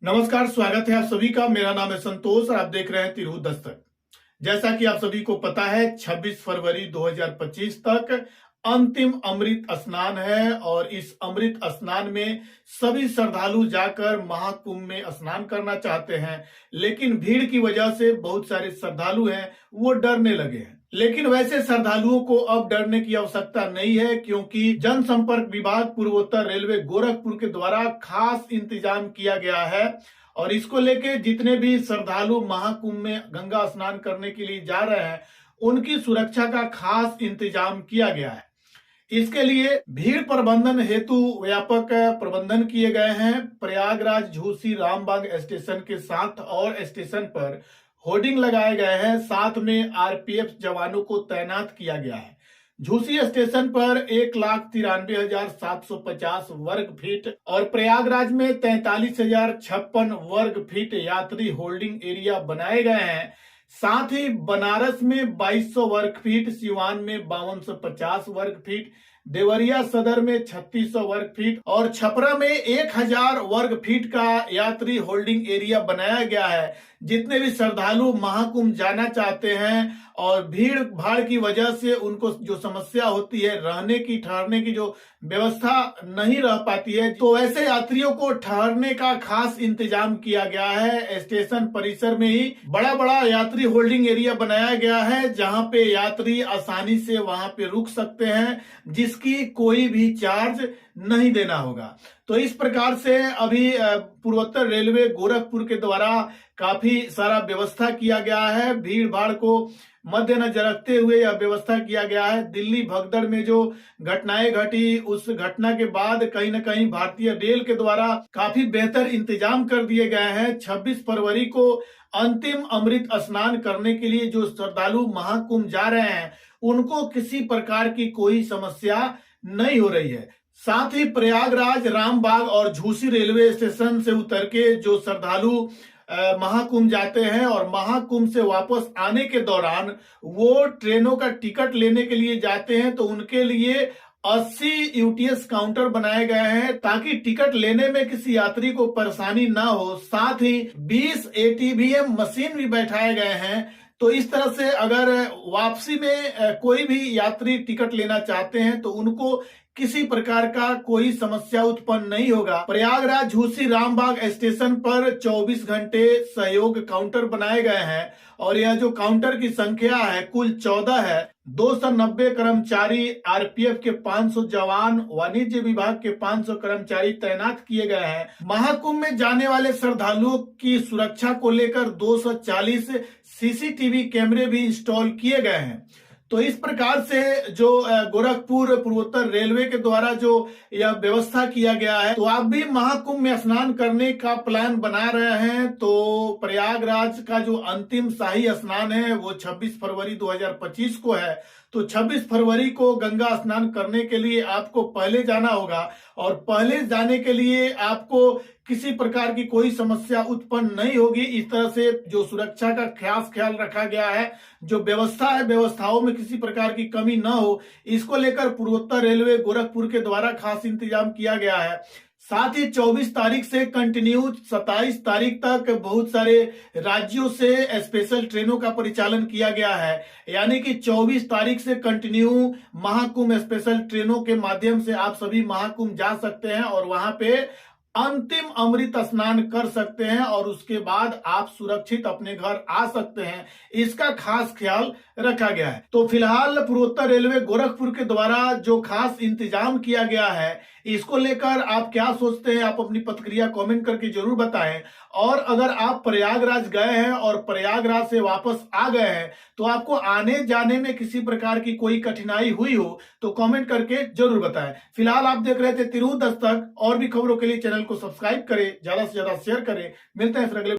नमस्कार, स्वागत है आप सभी का। मेरा नाम है संतोष और आप देख रहे हैं तिरहुत दस्तक। जैसा कि आप सभी को पता है, 26 फरवरी 2025 तक अंतिम अमृत स्नान है और इस अमृत स्नान में सभी श्रद्धालु जाकर महाकुंभ में स्नान करना चाहते हैं, लेकिन भीड़ की वजह से बहुत सारे श्रद्धालु हैं वो डरने लगे हैं। लेकिन वैसे श्रद्धालुओं को अब डरने की आवश्यकता नहीं है, क्योंकि जनसंपर्क विभाग पूर्वोत्तर रेलवे गोरखपुर के द्वारा खास इंतजाम किया गया है और इसको लेके जितने भी श्रद्धालु महाकुंभ में गंगा स्नान करने के लिए जा रहे हैं उनकी सुरक्षा का खास इंतजाम किया गया है। इसके लिए भीड़ प्रबंधन हेतु व्यापक प्रबंधन किए गए हैं। प्रयागराज झूसी रामबाग स्टेशन के साथ और स्टेशन पर होर्डिंग लगाए गए हैं, साथ में आरपीएफ जवानों को तैनात किया गया है। झूसी स्टेशन पर 1,93,750 वर्ग फीट और प्रयागराज में 43,056 वर्ग फीट यात्री होल्डिंग एरिया बनाए गए हैं। साथ ही बनारस में 2200 वर्ग फीट, सिवान में 5250 वर्ग फीट, देवरिया सदर में 3600 वर्ग फीट और छपरा में 1000 वर्ग फीट का यात्री होल्डिंग एरिया बनाया गया है। जितने भी श्रद्धालु महाकुंभ जाना चाहते हैं और भीड़ भाड़ की वजह से उनको जो समस्या होती है, रहने की ठहरने की जो व्यवस्था नहीं रह पाती है, तो ऐसे यात्रियों को ठहरने का खास इंतजाम किया गया है। स्टेशन परिसर में ही बड़ा बड़ा यात्री होल्डिंग एरिया बनाया गया है, जहां पे यात्री आसानी से वहां पे रुक सकते हैं, जिसकी कोई भी चार्ज नहीं देना होगा। तो इस प्रकार से अभी पूर्वोत्तर रेलवे गोरखपुर के द्वारा काफी सारा व्यवस्था किया गया है। भीड़ भाड़ को मद्देनजर रखते हुए यह व्यवस्था किया गया है। दिल्ली भगदड़ में जो घटनाएं घटी, उस घटना के बाद कहीं न कहीं भारतीय रेल के द्वारा काफी बेहतर इंतजाम कर दिए गए हैं। 26 फरवरी को अंतिम अमृत स्नान करने के लिए जो श्रद्धालु महाकुंभ जा रहे हैं उनको किसी प्रकार की कोई समस्या नहीं हो रही है। साथ ही प्रयागराज, रामबाग और झूसी रेलवे स्टेशन से उतर के जो श्रद्धालु महाकुंभ जाते हैं और महाकुंभ से वापस आने के दौरान वो ट्रेनों का टिकट लेने के लिए जाते हैं, तो उनके लिए 80 यूटीएस काउंटर बनाए गए हैं ताकि टिकट लेने में किसी यात्री को परेशानी ना हो। साथ ही 20 एटीवीएम मशीन भी बैठाए गए हैं। तो इस तरह से अगर वापसी में कोई भी यात्री टिकट लेना चाहते हैं तो उनको किसी प्रकार का कोई समस्या उत्पन्न नहीं होगा। प्रयागराज झूसी रामबाग स्टेशन पर 24 घंटे सहयोग काउंटर बनाए गए हैं और यह जो काउंटर की संख्या है कुल 14 है। 290 कर्मचारी, आरपीएफ के 500 जवान, वाणिज्य विभाग के 500 कर्मचारी तैनात किए गए हैं। महाकुंभ में जाने वाले श्रद्धालुओं की सुरक्षा को लेकर 240 सीसीटीवी कैमरे भी इंस्टॉल किए गए हैं। तो इस प्रकार से जो गोरखपुर पूर्वोत्तर रेलवे के द्वारा जो यह व्यवस्था किया गया है, तो आप भी महाकुंभ में स्नान करने का प्लान बना रहे हैं तो प्रयागराज का जो अंतिम शाही स्नान है वो 26 फरवरी 2025 को है। तो 26 फरवरी को गंगा स्नान करने के लिए आपको पहले जाना होगा और पहले जाने के लिए आपको किसी प्रकार की कोई समस्या उत्पन्न नहीं होगी। इस तरह से जो सुरक्षा का खास ख्याल रखा गया है, जो व्यवस्था है, व्यवस्थाओं में किसी प्रकार की कमी ना हो, इसको लेकर पूर्वोत्तर रेलवे गोरखपुर के द्वारा खास इंतजाम किया गया है। साथ ही 24 तारीख से कंटिन्यू 27 तारीख तक बहुत सारे राज्यों से स्पेशल ट्रेनों का परिचालन किया गया है। यानी कि 24 तारीख से कंटिन्यू महाकुंभ स्पेशल ट्रेनों के माध्यम से आप सभी महाकुंभ जा सकते हैं और वहां पे अंतिम अमृत स्नान कर सकते हैं और उसके बाद आप सुरक्षित अपने घर आ सकते हैं। इसका खास ख्याल रखा गया है। तो फिलहाल पूर्वोत्तर रेलवे गोरखपुर के द्वारा जो खास इंतजाम किया गया है, इसको लेकर आप क्या सोचते हैं? आप अपनी प्रतिक्रिया कमेंट करके जरूर बताएं। और अगर आप प्रयागराज गए हैं और प्रयागराज से वापस आ गए हैं तो आपको आने जाने में किसी प्रकार की कोई कठिनाई हुई हो तो कमेंट करके जरूर बताएं। फिलहाल आप देख रहे थे तिरहुत दस्तक। और भी खबरों के लिए चैनल को सब्सक्राइब करें, ज्यादा से ज्यादा शेयर करें। मिलते हैं फिर अगले